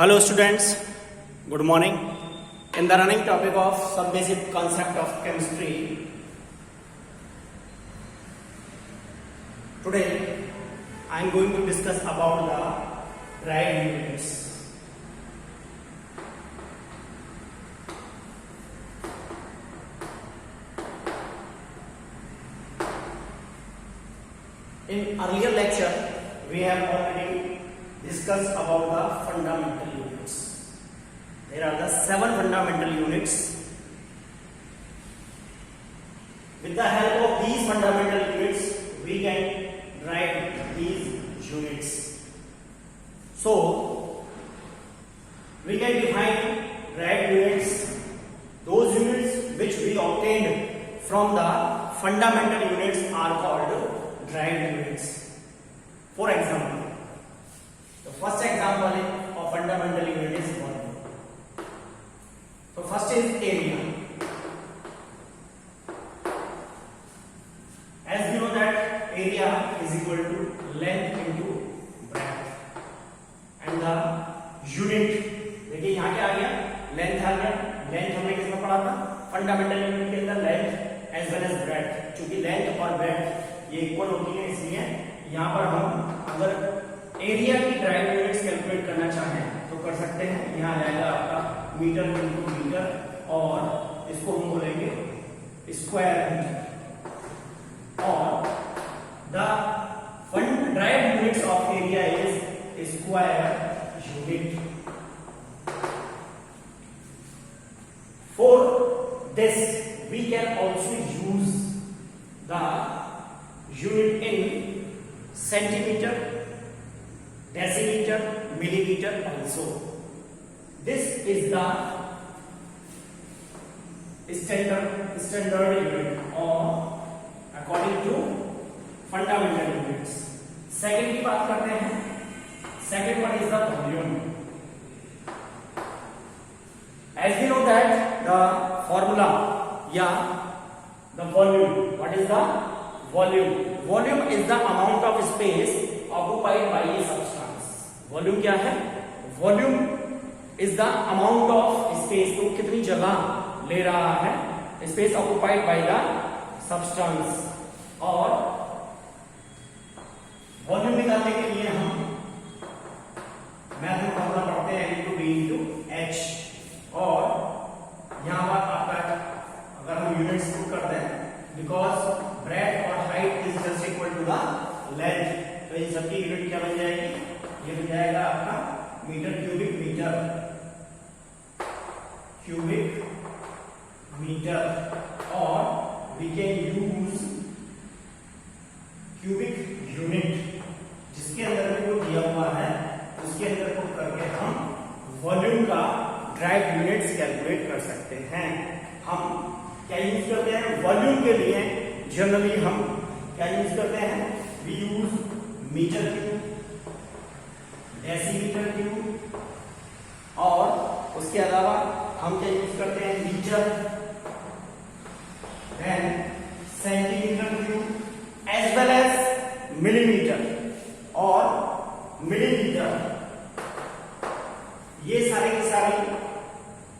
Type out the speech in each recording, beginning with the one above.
Hello students, good morning. In the running topic of some basic concept of chemistry, today I am going to discuss about the derived units. In earlier lecture, we have already discussed about the fundamental units. There are the 7 fundamental units. With the help of these fundamental units, we can write these units. So, we can define derived units, those units which we obtained from the fundamental units are called derived units. For example, the first example of fundamental unit is volume. So first is area. As we know that area is equal to length into breadth, and the unit, देखिए यहाँ क्या आ गया, length आ गया. Length हमने किसमें पढ़ा था? Fundamental unit के अंदर length as well as breadth. चूंकि लेंथ और ब्रेड्थ ये इक्वल होती है, इसलिए यहाँ पर हम अगर एरिया की ड्राइव यूनिट्स कैलकुलेट करना चाहें तो कर सकते हैं. यहाँ आ जाएगा आपका मीटर इनटू मीटर, और इसको हम बोलेंगे स्क्वायर मीटर. और the drive units of area is square unit. For this we can also use the unit in centimeter, decimeter, millimeter also. This is the standard unit or according to fundamental units. Second की बात करते हैं. Second one is the volume. As we know that the formula, the volume. What is the volume? Volume is the amount of space occupied by a substance. Volume क्या है? Volume is the amount of space, तो कितनी जगह ले रहा है, space occupied by the substance. और volume निकालने के लिए हम मैथ में फॉर्मूला पढ़ते हैं इनटू बी इनटू एच. और यहां पर आपका अगर हम यूनिट्स पुट करते हैं, बिकॉज ब्रेथ और height is just equal to the length, तो इन सबकी यूनिट क्या बन जाएगी? ये बन जाएगा आपका metre cubic metre. Cubic metre. और we can use cubic unit, जिसके अंदर में जो दिया हुआ है उसके अंदर पुट करके हम वॉल्यूम का ड्राइव यूनिट्स कैलकुलेट कर सकते हैं. हम क्या यूज करते हैं वॉल्यूम के लिए? जनरली हम क्या यूज करते हैं? We use metre cube, decimetre cube, और उसके अलावा हम क्या यूज करते हैं? Metre, then centimetre cube, as well as millimetre और मिलीमीटर. ये सारे की सारी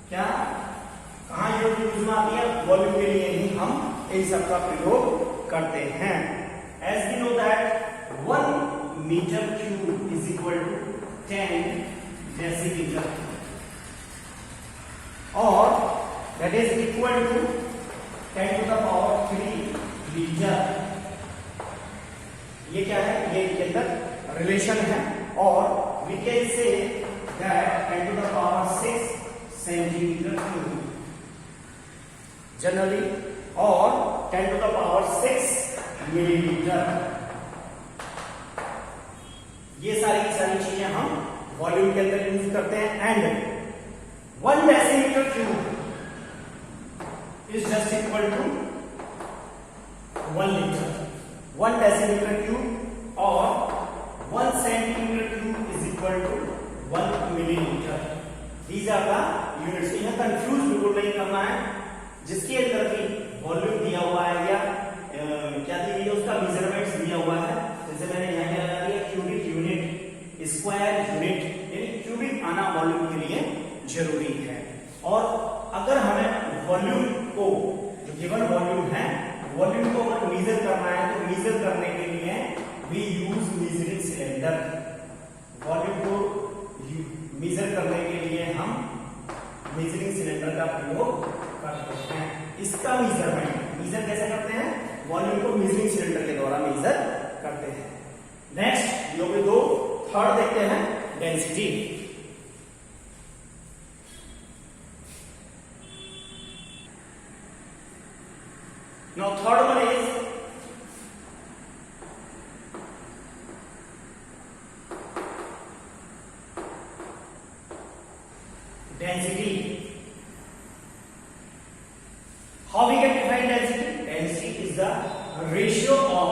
क्या कहां यूज में आती है? वॉल्यूम के लिए ही हम इन सब का प्रयोग करते हैं. As we know that 1 metre cube is equal to 10 decimetre, और that is equal to 10 to the power 3 litre. ये क्या है? ये इसके अंदर रिलेशन है. और we can say that 10 to the power 6 centimetre cube generally, और 10 टू द पावर 6 मिलीमीटर. ये सारी की सारी चीजें हम वॉल्यूम के अंदर यूज करते हैं. And 1 decimetre cube is just equal to 1 litre. 1 decimetre cube और 1 centimetre cube is equal to 1 millimetre. These are the units. यहां कंफ्यूज बिल्कुल नहीं करना है. जिसके अंदर भी वॉल्यूम दिया हुआ है या क्या दी हुई है उसका मेजरमेंट्स दिया हुआ है, जैसे मैंने यहाँ क्या लगा दिया क्यूबिक यूनिट, स्क्वायर यूनिट, यानी क्यूबिक आना वॉल्यूम सिलेंडर का प्रयोग करते हैं। इसका मेजर कैसे करते हैं? वॉल्यूम को मीजरिंग सिलेंडर के द्वारा मेजर करते हैं। नेक्स्ट जो भी दो थर्ड देखते हैं, density. Now third one is density. How we can define density? Density is the ratio of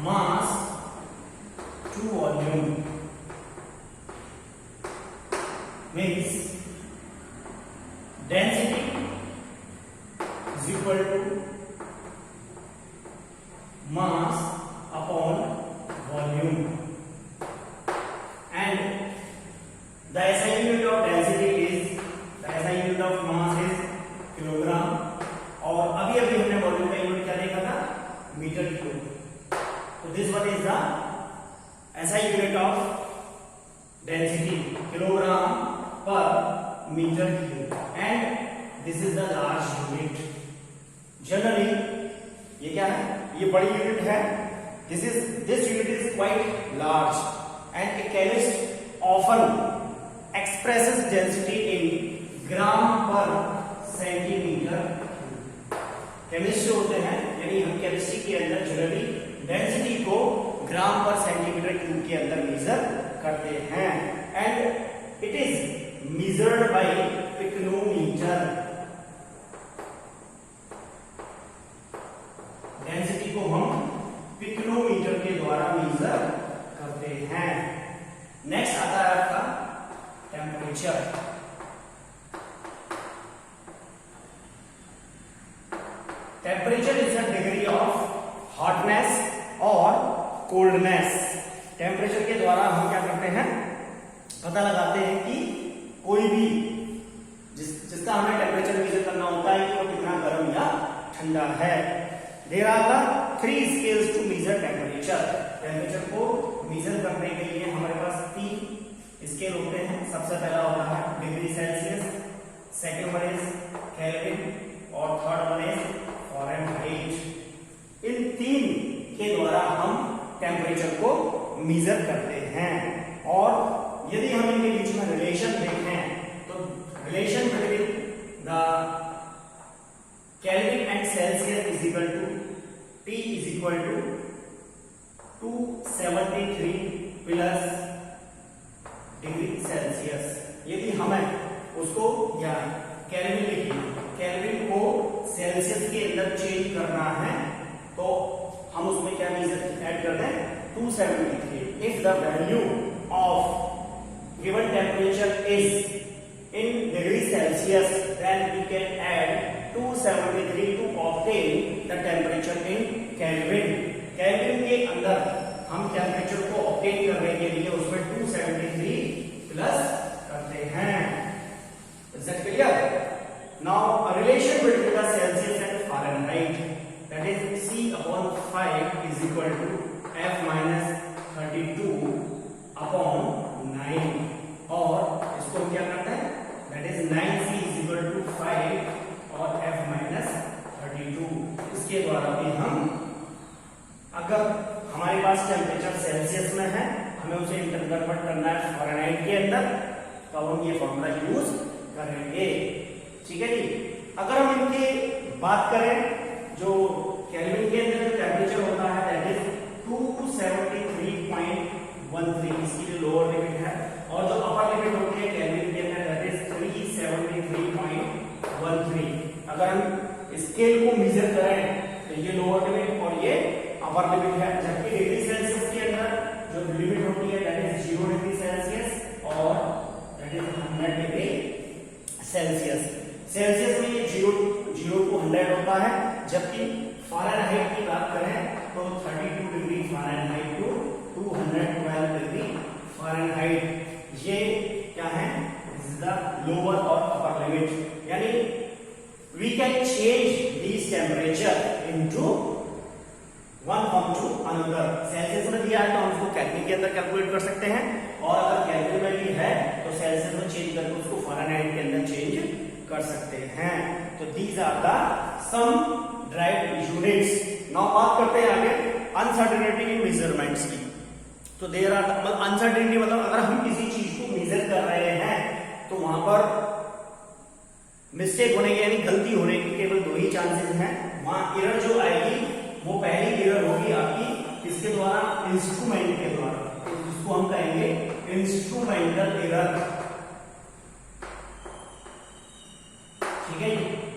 mass to volume. Means density is equal to mass upon volume. And the SI unit of density is, the SI unit of mass is kilogram, और अभी हमने volume का unit क्या देखा था? Metre cube. तो this one is the SI unit of density, kilogram per metre cube, and this is the large unit. Generally ये क्या है? ये बड़ी यूनिट है। This unit is quite large. And a chemist often expresses density in gram per centimeter cube. Chemist जो होते हैं, यानी हम केमिस्ट्री के अंदर जनरली डेंसिटी को ग्राम पर सेंटीमीटर क्यूब के अंदर मेजर करते हैं, and it is measured by pycnometer. Density को हम पिकोनोमीटर के द्वारा मेजर करते हैं। नेक्स्ट आता है आपका temperature. Temperature is the degree of hotness और कोल्डनेस। टेम्परेचर के द्वारा हम क्या करते हैं? पता लगाते हैं कि कोई भी जिसका हमें टेम्परेचर मेजर करना होता है कि वो कितना गर्म या ठंडा है। There are the 3 scales to measure temperature. Temperature को मेजर करने के लिए हमारे पास 3 स्केल होते हैं। सबसे पहला होता है degree Celsius, second one is kelvin, और थर्ड वन इज फ़ारेनहाइट। इन 3 के द्वारा हम टेम्परेचर को मेजर करते हैं। और यदि हम इनके बीच में रिलेशन देखें तो relation between the Kelvin and Celsius is equal to T is equal to 273 plus degree Celsius. यदि हमें उसको या केल्विन लिखिए, केल्विन को सेल्सियस के अंदर चेंज करना है तो हम उसमें क्या ऐड कर दें? 273। If the value of given temperature is in degree Celsius, then we can add 273 to obtain the temperature in Kelvin. Kelvin के अंदर हम टेम्परेचर को obtain करने के लिए उसमें 273 प्लस करते हैं। Is that clear? Now a relation between the Celsius and Fahrenheit, that is C/5 is equal to F minus 32 upon 9, और इसको क्या करते हैं? That is 9C is equal to 5 और F minus 32। इसके द्वारा भी हम, अगर हमारे पास टेम्परेचर सेल्सियस में है, हमें उसे कन्वर्ट करना है फ़ारेनहाइट के अंदर, तो हम ये फॉर्मूला यूज करेंगे। ठीक है जी। अगर हम इनकी बात करें, जो केल्विन के अंदर जो टेम्परेचर होता है दैट इज 273.13, इसकी जो लोअर लिमिट है, और जो अपर लिमिट होती है केल्विन के अंदर दैट इज 373.13। अगर हम स्केल को मेजर करें तो ये लोअर लिमिट और ये अपर लिमिट है, जबकि डिग्री सेल्सियस के अंदर जो लिमिट होती है दैट इज 0 डिग्री सेल्सियस और that is 100 degree Celsius. Celsius में ये 0 to 100 होता है, जबकि फ़ारेनहाइट की बात करें तो 32 degree Fahrenheit to 212 degree Fahrenheit, ये क्या है? दिस इज द लोअर और अपर लिमिट। यानी we can change this temperature into one from to another. Celsius में दिया है तो हम उसको केल्विन के अंदर कैलकुलेट कर सकते हैं, और अगर केल्विन में भी है कर सकते हैं। तो these are the some derived units. Now बात करते हैं आगे अनसर्टेनिटी इन मेजरमेंट्स की। तो देयर आर अनसर्टेनिटी मतलब अगर हम किसी चीज को मेजर कर रहे हैं तो वहां पर मिस्टेक होने के यानी गलती होने के केवल दो ही चांसेस हैं। वहां एरर जो आएगी वो पहली एरर होगी आपकी किसके द्वारा, इंस्ट्रूमेंट के द्वारा, जिसको हम कहेंगे इंस्ट्रूमेंटल एरर। ठीक है,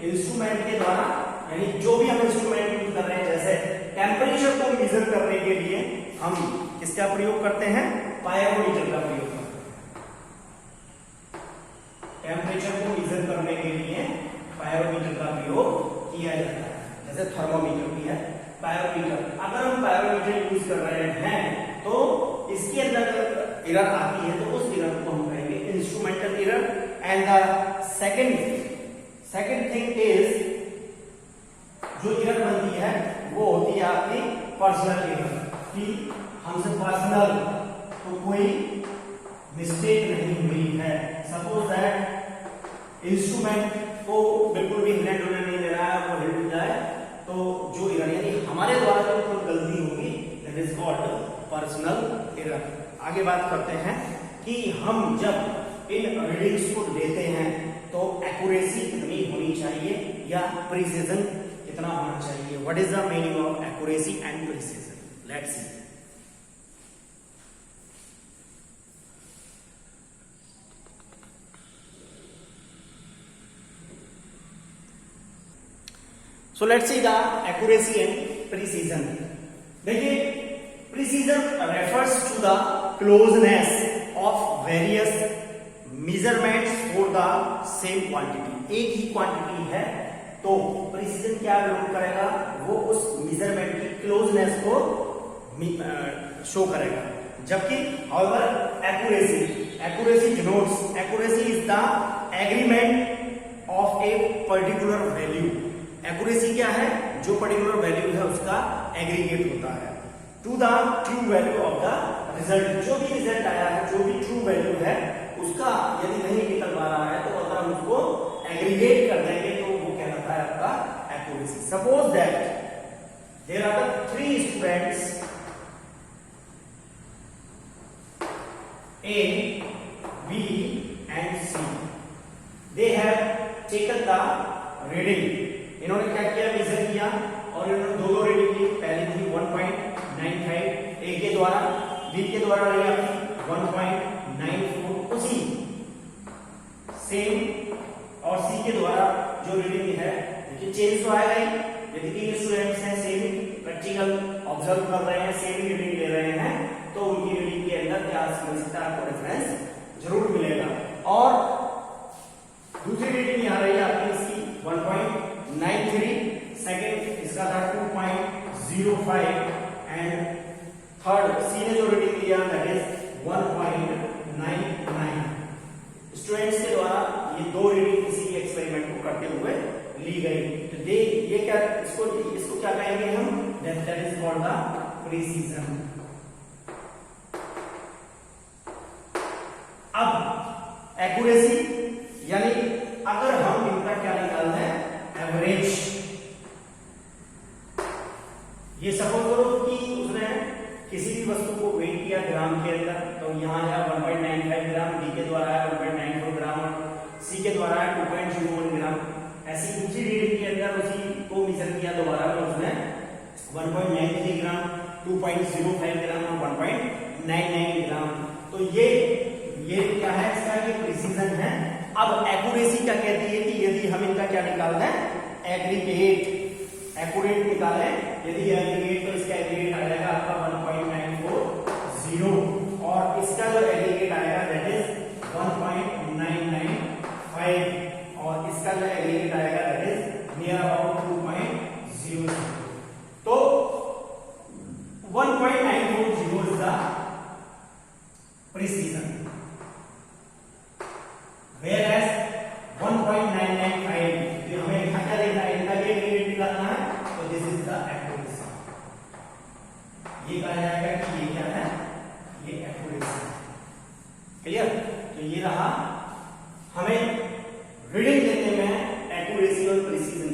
इंस्ट्रूमेंट के द्वारा यानी जो भी हम इंस्ट्रूमेंट यूज कर रहे हैं, जैसे टेम्परेचर को मेजर करने के लिए हम किसका प्रयोग करते हैं, पायरोमीटर का प्रयोग करते हैं। टेम्परेचर को मेजर करने के लिए पायरोमीटर का प्रयोग किया जाता है, जैसे थर्मोमीटर भी है, पायरोमीटर। अगर हम पायरोमीटर यूज कर रहे हैं तो इसके अंदर एरर आती है तो उस एरर को हम कहेंगे instrumental error. And the second thing is, जो एरर बनती है वो होती है आपकी पर्सनल एरर, कि हमसे पर्सनल तो कोई मिस्टेक नहीं हुई है। सपोज दैट इंस्ट्रूमेंट को बिल्कुल भी हिलने डुलने नहीं दे रहा है, वो हिल जाए, तो जो एरर यानी हमारे द्वारा जो कोई गलती होगी that is called personal error. आगे बात करते हैं कि हम जब इन रीडिंग्स को लेते हैं तो एक्यूरेसी कितनी होनी चाहिए या प्रिसिजन कितना होना चाहिए। What is the meaning of accuracy and precision, let's see. So let's see the accuracy and precision. देखिए, precision refers to the closeness of various measurements for the same quantity. एक ही quantity है तो precision क्या denote करेगा, वो उस measurement की closeness को शो करेगा। जबकि however accuracy denotes, accuracy is the agreement of a particular value. Accuracy क्या है, जो पर्टिकुलर वैल्यू है उसका एग्रीगेट होता है to the true value of the result. जो भी रिजल्ट आया है, जो भी ट्रू वैल्यू है उसका यदि नहीं निकल पा रहा है तो अगर हम उसको एग्रीगेट कर देंगे तो वो कहलाता है आपका accuracy. Suppose that there are the 3 students A, B and C. They have taken the reading. इन्होंने क्या किया, मेजर किया और इन्होंने दो रीडिंग ली। पहली थी 1.95 ए के द्वारा, बी के द्वारा ली आपकी 1.94, उसी सेम और सी के द्वारा जो रीडिंग है, देखिए चेंज तो आएगा ही। यदि 3 स्टूडेंट्स हैं, सेम प्रैक्टिकल ऑब्जर्व कर रहे हैं, सेम रीडिंग ले रहे हैं, तो उनकी रीडिंग के अंदर क्या मिल सकता है, आपको डिफरेंस जरूर मिलेगा। और दूसरी रीडिंग यहाँ रही आपकी इसकी 1.93, सेकेंड इसका था 2.05 एंड थर्ड सी ने जो रीडिंग लिया दैट इज 1.99। स्टूडेंट्स के द्वारा ये दो रीडिंग किसी एक्सपेरिमेंट को करते हुए ली गई। तो ये क्या, इसको क्या कहेंगे हम, that is called the precision. अब एक्यूरेसी यानी अगर हम इनका क्या निकालना है, एवरेज। ये सपोज करो कि उसने किसी भी वस्तु को वेट किया ग्राम के अंदर, तो यहाँ है 1.95 ग्राम, बी के द्वारा है 1.94 ग्राम और सी के द्वारा है 2.01 ग्राम। ऐसी दूसरी रीडिंग के अंदर उसी को मेजर किया दोबारा में, उसने 1.93 ग्राम, 2.05 ग्राम और 1.99 ग्राम। तो ये क्या है, इसका ये प्रिसीजन है। अब एक्यूरेसी क्या कहती है कि यदि हम इनका क्या निकालना है, एक्यूरेट निकालें, यदि एग्रीगेट तो इसका एग्रीगेट आ जाएगा आपका 1.940 और इसका जो एग्रीगेट आएगा दैट इज 1.995 और इसका जो एग्रीगेट आएगा दैट इज नियर अबाउट 2.00। तो 1.940 इज द प्रिसीजन, whereas 1.995 जो हमें यहाँ क्या देखना है, इनका ये एग्रीगेट निकालना है, तो दिस इज द एक्यूरेसी। ये कहा जाएगा कि ये क्या है, ये एक्यूरेसी। क्लियर? तो ये रहा, हमें रीडिंग लेने में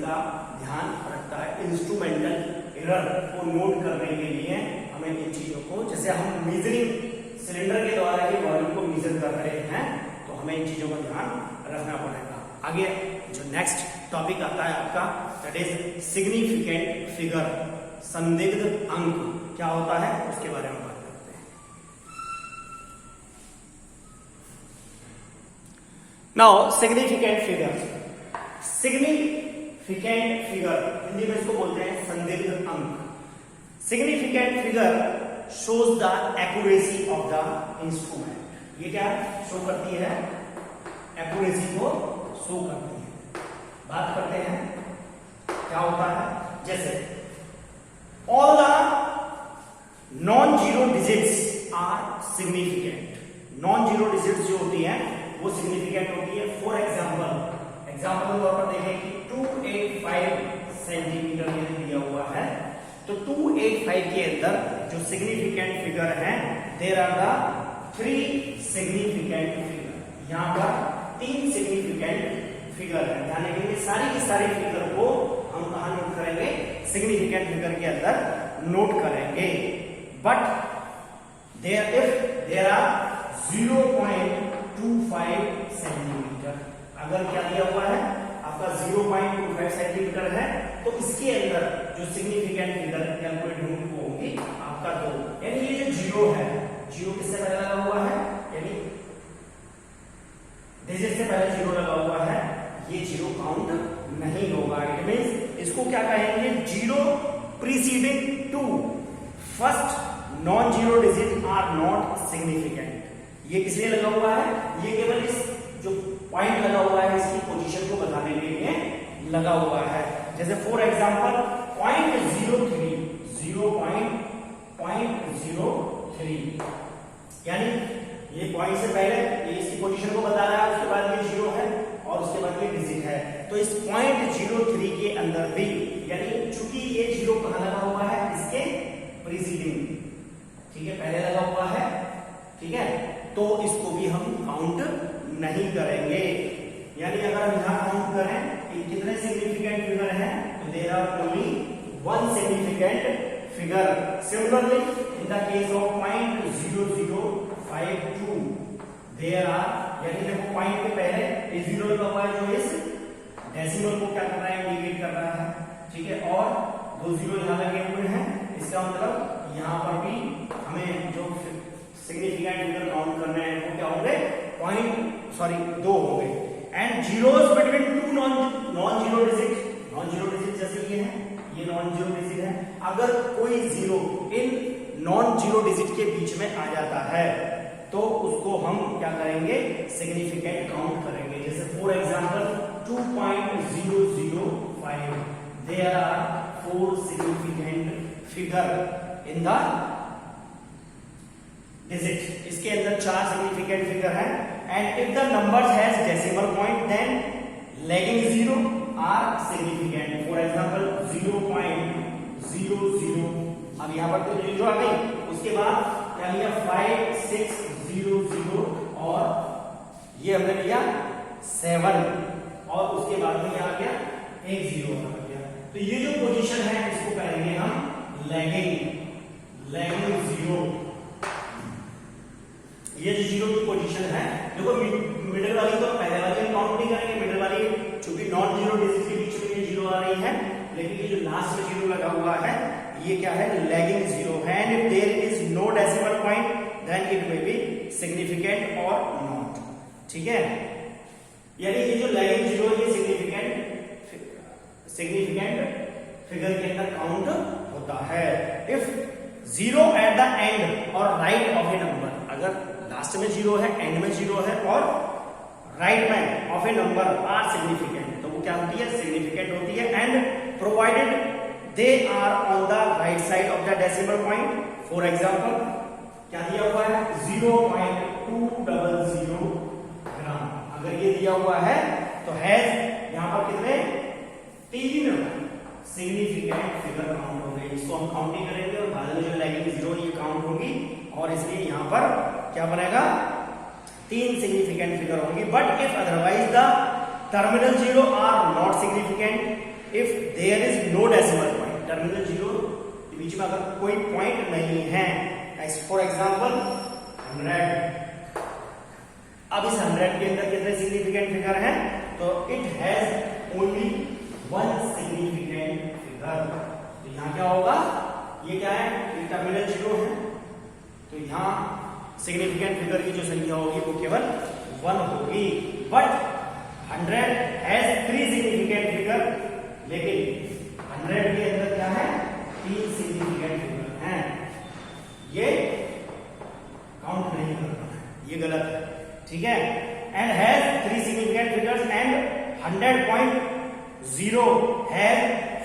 का ध्यान रखता है। इंस्ट्रूमेंटल एरर को नोट करने के लिए हमें इन चीजों को, जैसे हम मेजरिंग सिलेंडर के द्वारा ही वॉल्यूम को मेजर कर रहे हैं, तो हमें इन चीजों का ध्यान रखना पड़ेगा। आगे जो नेक्स्ट टॉपिक आता है आपका, दैट इज सिग्निफिकेंट फिगर, संदिग्ध अंक क्या होता है उसके बारे में बात करते हैं। Now significant figure, significant figure Hindi में इसको बोलते हैं संदिग्ध अंक। Significant figure shows the accuracy of the instrument। ये क्या शो करती है? एक्यूरेसी को शो करती है। बात करते हैं क्या होता है, जैसे all the non-zero digits are significant। non-zero digits जो होती है वो significant होती है। फॉर एग्जाम्पल के तौर पर देखें कि 285 सेंटीमीटर ये दिया हुआ है, तो 285 के अंदर जो सिग्निफिकेंट फिगर है, there are the 3 significant figure. यहां पर 3 सिग्निफिकेंट फिगर है। ध्यान रखिए सारी की सारी फिगर को हम कहां नोट करेंगे? सिग्निफिकेंट फिगर के अंदर नोट करेंगे। बट देयर आर 0.25 सेंटीमीटर, अगर क्या दिया हुआ है आपका 0.25 सेंटीमीटर है, तो इसके अंदर जो सिग्निफिकेंट फिगर कैलकुलेट होंगी आपका 2, यानी ये जो जीरो है, जीरो किससे पहले लगा हुआ है, यानी डिजिट से पहले जीरो लगा हुआ है, ये जीरो काउंट नहीं होगा। इट मींस इसको क्या कहेंगे? Zero preceding to first non zero digit are not significant. ये किस लिए लगा हुआ है? ये केवल इस जो पॉइंट लगा हुआ है इसकी पोजीशन को बताने के लिए लगा हुआ है। जैसे फॉर एग्जांपल 0.03, 0.03, यानी ये पॉइंट से पहले ये इसकी पोजीशन को बता रहा है, उसके बाद ये जीरो है और उसके बाद ये डिजिट है। तो इस 0.03 के अंदर भी, यानी चूंकि ये जीरो कहां लगा हुआ है? इसके प्रीसीडिंग, ठीक है, पहले लगा हुआ है, ठीक है, तो इसको भी हम काउंट नहीं करेंगे। यानी अगर हम यहां काउंट करें कि कितने सिग्निफिकेंट फिगर हैं, तो there are only 1 significant figure. Similarly in the case of 0.0052 there are, यानी देखो पॉइंट के पहले ये जीरो लगा हुआ है जो इस डेसिमल को क्या कर रहा है? इंडिकेट कर रहा है, ठीक है, और 2 जीरो यहां लगे हुए हैं। इसका मतलब यहां पर भी हमें जो सिग्निफिकेंट फिगर काउंट करना है वो क्या होंगे? 2 होंगे। And zeros between 2 non zero digit जैसे ये है, ये नॉन जीरो डिजिट है। अगर कोई zero in non zero digit के बीच में आ जाता है तो उसको हम क्या करेंगे? सिग्निफिकेंट काउंट करेंगे। जैसे for example 2.005, there are 4 significant figure in the digit. इसके अंदर 4 सिग्निफिकेंट फिगर है। And if the numbers has decimal point then lagging zero are significant. For example 0.00, अब यहां पर तो जीरो आ गई, उसके बाद क्या लिया? 5, 6, 0, 0 और ये हमने लिया 7 और उसके बाद में क्या आ गया? 1 0 आ गया। तो ये जो पोजीशन है इसको कहेंगे हम लैगिंग जीरो। ये जो जीरो की पोजीशन है, देखो मिडिल वाली तो पहले वाली हम काउंट नहीं करेंगे, मिडिल वाली चूंकि नॉन जीरो डिजिट के बीच में ये जीरो आ रही है, लेकिन ये जो लास्ट में जीरो लगा हुआ है ये क्या है? लैगिंग जीरो है। And if there is no decimal point then it may be significant और नॉट, ठीक है। यानी ये जो लैगिंग जीरो ये सिग्निफिकेंट फिगर के अंदर काउंट होता है। If zero at the end और राइट ऑफ ए नंबर, अगर लास्ट में जीरो है, एंड में जीरो है और राइट में of a number are significant, तो वो क्या होती है? सिग्निफिकेंट होती है। And provided they are on the right side of the decimal point. For example क्या दिया हुआ है? 0.200 ग्राम। अगर ये दिया हुआ है तो हैज यहां पर कितने? 3 सिग्निफिकेंट फिगर काउंट हो गए। इसको हम काउंट नहीं करेंगे और बाद में जो लैगिंग जीरो ये काउंट होगी और इसलिए यहां पर क्या बनेगा? 3 सिग्निफिकेंट फिगर होंगी। But if otherwise the terminal zero are not significant, if there is no decimal point, terminal zero के बीच में अगर कोई पॉइंट नहीं है, फॉर एग्जांपल 100, अब इस 100 के अंदर कितने सिग्निफिकेंट फिगर हैं, तो it has only one significant figure. तो यहाँ क्या होगा, ये क्या है, ये टर्मिनल जीरो है, तो यहाँ सिग्निफिकेंट फिगर की जो संख्या होगी वो केवल 1 होगी। बट 100 हैज 3 सिग्निफिकेंट फिगर, लेकिन 100 के अंदर क्या है, 3 सिग्निफिकेंट फिगर हैं, ये काउंट नहीं करना है, ये गलत है, ठीक है। And has 3 significant figures and 100.0 has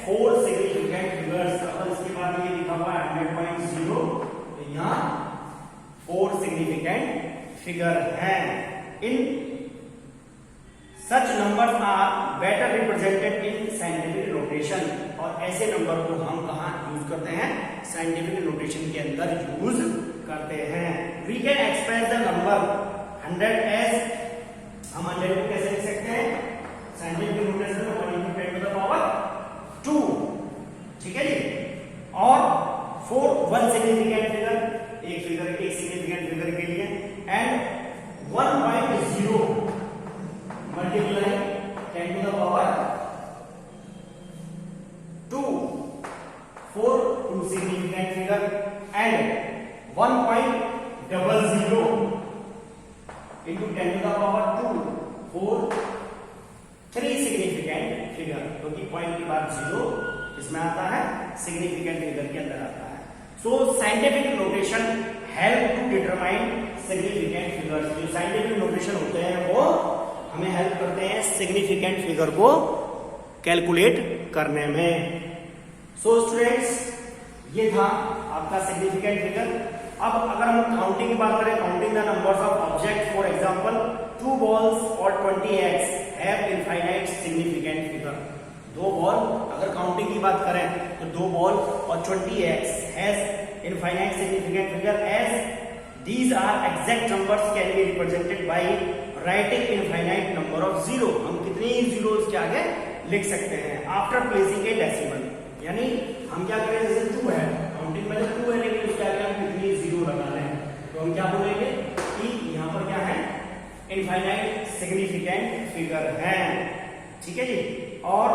4 significant figures. अब इसके बाद ये लिखा हुआ है 100.0, तो यहाँ 4 सिग्निफिकेंट फिगर हैं। In such numbers are better represented in scientific notation, और ऐसे नंबर को हम कहाँ यूज करते हैं, साइंटिफिक नोटेशन के अंदर यूज करते हैं। We can express the number 100 as, हम 100 को कैसे लिख सकते हैं, साइंटिफिक नोटेशन में 1 into 10 to the power 2, ठीक है जी। और 1 सिग्निफिकेंट फिगर, एक सिग्निफिकेंट फिगर के लिए, and 1.0 multiply 10 to the power 2 for 2 significant figure, and 1.00 into 10 to the power 2 for 3 significant figure, क्योंकि पॉइंट के बाद 0 इसमें आता है, सिग्निफिकेंट फिगर के अंदर आता है। So scientific notation help to determine significant figures. जो साइंटिफिक नोटेशन होते हैं वो हमें हेल्प करते हैं सिग्निफिकेंट फिगर को कैलकुलेट करने में। सो स्टूडेंट्स, ये था आपका सिग्निफिकेंट फिगर। अब अगर हम काउंटिंग की बात करें, counting the numbers of object, for example 2 balls और 20 eggs have infinite significant figure. 2 ball, अगर काउंटिंग की बात करें तो 2 बॉल और 20 eggs has infinite significant figure, as these are exact numbers can be represented by writing infinite number of 0। हम कितने ही zeros के आगे लिख सकते हैं आफ्टर प्लेसिंग ए डेसिमल। यानी हम क्या करें, जैसे 2 है, काउंटिंग में 2 है, लेकिन उसके आगे हम कितनी 0 लगा लें, तो हम क्या बोलेंगे कि यहाँ पर क्या है, इनफाइनाइट सिग्निफिकेंट फिगर है, ठीक है जी। और